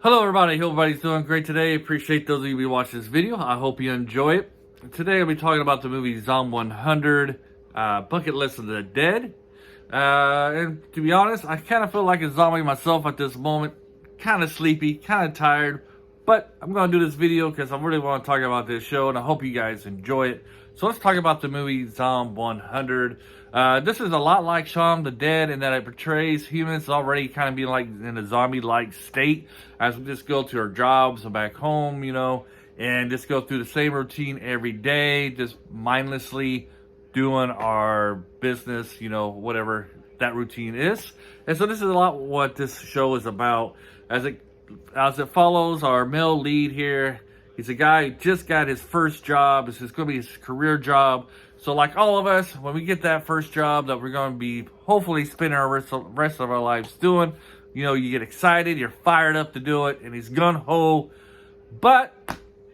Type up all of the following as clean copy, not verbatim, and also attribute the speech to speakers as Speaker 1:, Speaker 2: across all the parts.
Speaker 1: Hello everybody, hope everybody's doing great today. Appreciate those of you who watch this video. I hope you enjoy it. Today I'll be talking about the movie Zombie 100, Bucket List of the Dead. And to be honest, I kind of feel like a zombie myself at this moment. Kind of sleepy, kind of tired. But I'm going to do this video because I really want to talk about this show and I hope you guys enjoy it. So let's talk about the movie Zombie 100. This is a lot like Shaun of the Dead in that it portrays humans already kind of being like in a zombie-like state as we just go to our jobs and back home, and just go through the same routine every day, just mindlessly doing our business, whatever that routine is. And so this is a lot what this show is about as it follows our male lead here. He's a guy who just got his first job. This is going to be his career job. So like all of us, when we get that first job that we're going to be hopefully spending our rest of our lives doing, you get excited, you're fired up to do it, and he's gung-ho. But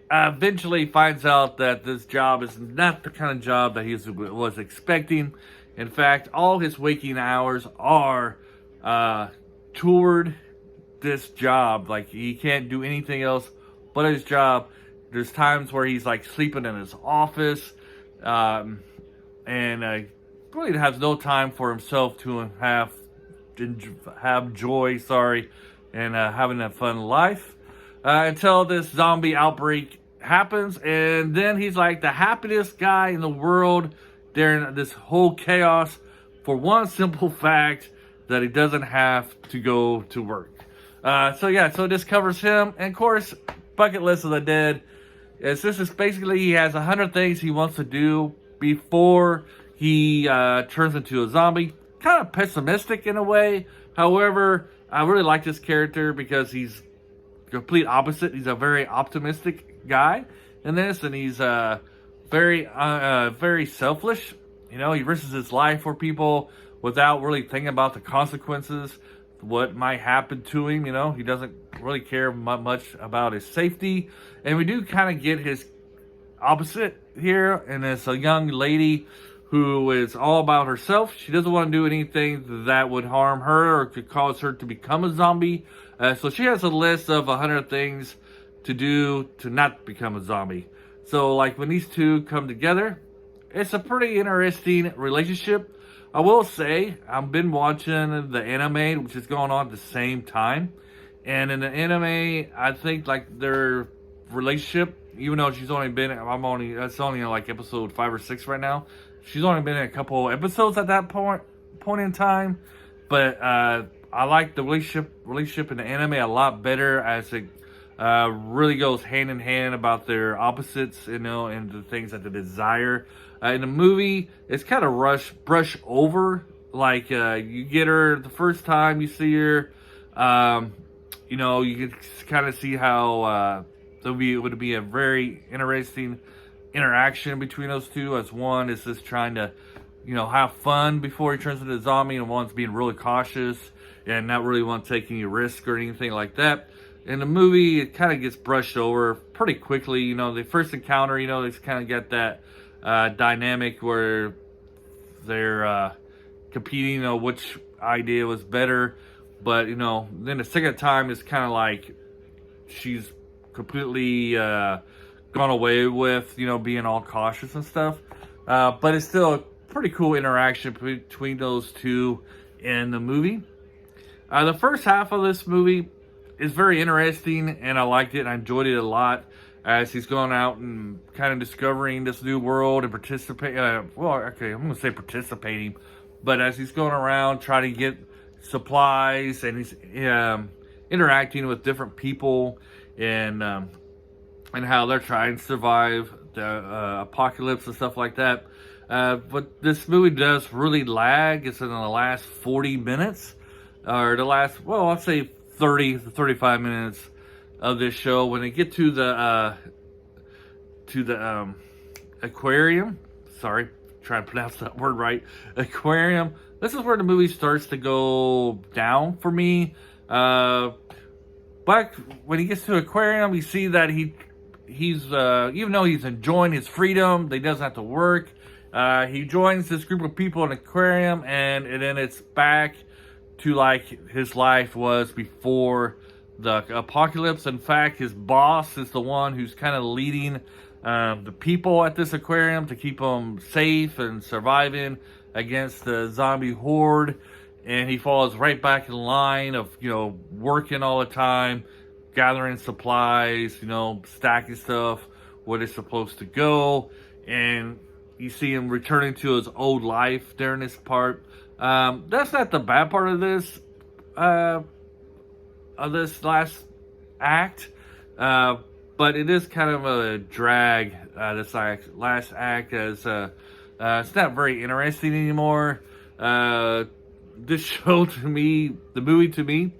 Speaker 1: eventually finds out that this job is not the kind of job that he was expecting. In fact, all his waking hours are toward this job. Like, he can't do anything else but his job. There's times where he's like sleeping in his office, and really has no time for himself to have joy, and having a fun life until this zombie outbreak happens, and then he's like the happiest guy in the world during this whole chaos for one simple fact that he doesn't have to go to work. So this covers him, and of course, Bucket List of the Dead. This is basically, he has 100 things he wants to do before he turns into a zombie. Kind of pessimistic in a way. However, I really like this character because he's complete opposite. He's a very optimistic guy in this, and he's very selfish. He risks his life for people without really thinking about the consequences, what might happen to him. He doesn't really care much about his safety. And we do kind of get his opposite here, and it's a young lady who is all about herself. She doesn't want to do anything that would harm her or could cause her to become a zombie. So she has a list of 100 things to do to not become a zombie. So like when these two come together, it's a pretty interesting relationship. I will say, I've been watching the anime, which is going on at the same time. And in the anime, I think like their relationship, even though she's only been, it's only like episode 5 or 6 right now. She's only been in a couple episodes at that point in time. But I like the relationship in the anime a lot better as it really goes hand in hand about their opposites, and the things that they desire. In the movie, it's kind of brush over. Like, you get her the first time you see her, you can kind of see how it would be a very interesting interaction between those two, as one is just trying to, have fun before he turns into a zombie, and one's being really cautious and not really want to take any risk or anything like that. In the movie, it kind of gets brushed over pretty quickly. The first encounter, they kind of get that dynamic where they're competing, which idea was better. But, then the second time is kind of like she's completely gone away with, being all cautious and stuff. But it's still a pretty cool interaction between those two in the movie. The first half of this movie is very interesting, and I liked it. I enjoyed it a lot as he's going out and kind of discovering this new world and participating. I'm going to say participating, but as he's going around trying to get supplies, and he's interacting with different people, and how they're trying to survive the apocalypse and stuff like that. But this movie does really lag. It's in the last 40 minutes, or the last, I'll say 30 to 35 minutes of this show. When they get to the aquarium, sorry, trying to pronounce that word right, aquarium. This is where the movie starts to go down for me. But when he gets to the aquarium, you see that he's even though he's enjoying his freedom, he doesn't have to work. He joins this group of people in the aquarium, and then it's back to like his life was before the apocalypse. In fact, his boss is the one who's kind of leading the people at this aquarium to keep them safe and surviving against the zombie horde. And he falls right back in line of, working all the time, gathering supplies, stacking stuff where it's supposed to go. And you see him returning to his old life during this part. That's not the bad part of this last act. But it is kind of a drag, this last act, as it's not very interesting anymore. This show to me, the movie to me,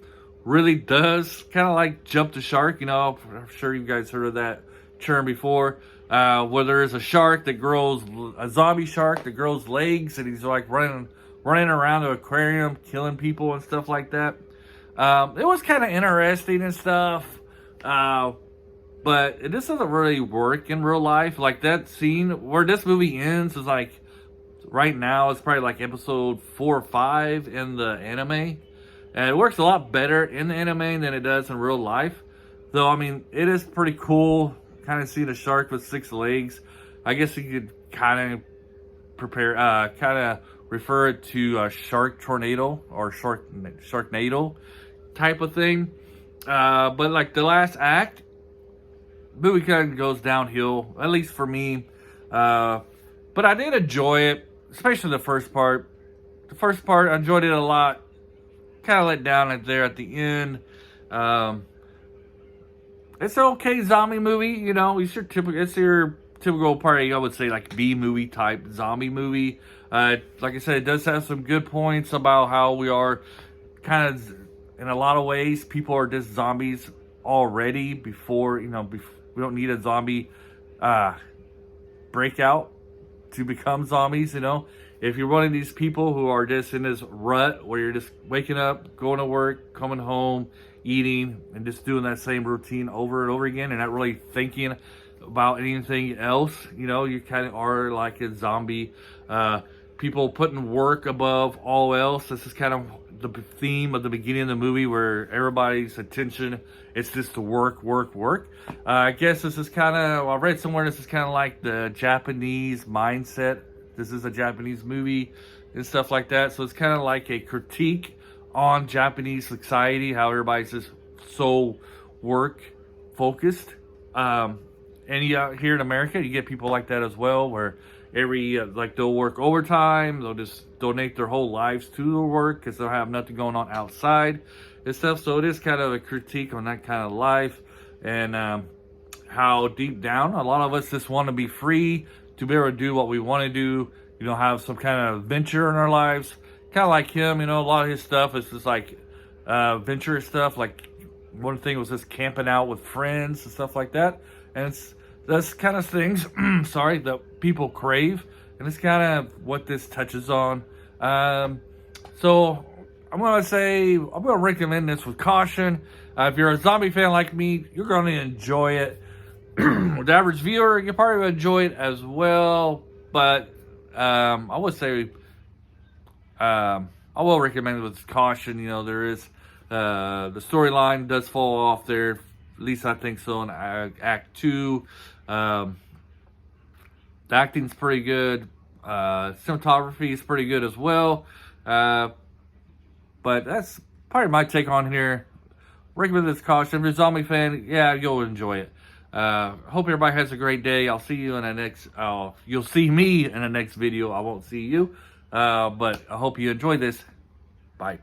Speaker 1: really does kind of like jump the shark. I'm sure you guys heard of that term before, where there is a shark that grows, a zombie shark that grows legs, and he's like running around the aquarium, killing people and stuff like that. It was kind of interesting and stuff, but this doesn't really work in real life. Like that scene where this movie ends is like, right now it's probably like episode 4 or 5 in the anime. And it works a lot better in the anime than it does in real life. Though, I mean, it is pretty cool kind of seeing a shark with 6 legs. I guess you could kind of refer it to a shark tornado or sharknado type of thing. But like the last act, movie kind of goes downhill, at least for me. But I did enjoy it, especially the first part. The first part, I enjoyed it a lot. Kind of let down there at the end. It's an okay zombie movie, It's your typical party, I would say, like B-movie type zombie movie. Like I said, it does have some good points about how we are kind of, in a lot of ways, people are just zombies already before, we don't need a zombie breakout to become zombies. If you're one of these people who are just in this rut where you're just waking up, going to work, coming home, eating, and just doing that same routine over and over again, and not really thinking about anything else, you kind of are like a zombie. People putting work above all else. This is kind of the theme of the beginning of the movie, where everybody's attention is just to work. I guess this is kind of, I read somewhere, this is kind of like the Japanese mindset. This is a Japanese movie and stuff like that. So it's kind of like a critique on Japanese society, how everybody's just so work focused. And here in America, you get people like that as well, where they'll work overtime, they'll just donate their whole lives to their work because they'll have nothing going on outside and stuff. So it is kind of a critique on that kind of life, and how deep down a lot of us just want to be free, to be able to do what we want to do, have some kind of venture in our lives. Kind of like him, a lot of his stuff is just like venture stuff. Like one thing was just camping out with friends and stuff like that. And that's kind of things, that people crave. And it's kind of what this touches on. So I'm going to recommend this with caution. If you're a zombie fan like me, you're going to enjoy it. The average viewer, you probably will enjoy it as well, but I would say I will recommend it with caution. There is the storyline does fall off there, at least I think so, in Act 2. The acting's pretty good. Cinematography is pretty good as well. But that's probably my take on here. Recommend this caution. If you're a zombie fan, yeah, you'll enjoy it. Hope everybody has a great day. I'll see you in the next, you'll see me in the next video. I won't see you. But I hope you enjoy this. Bye.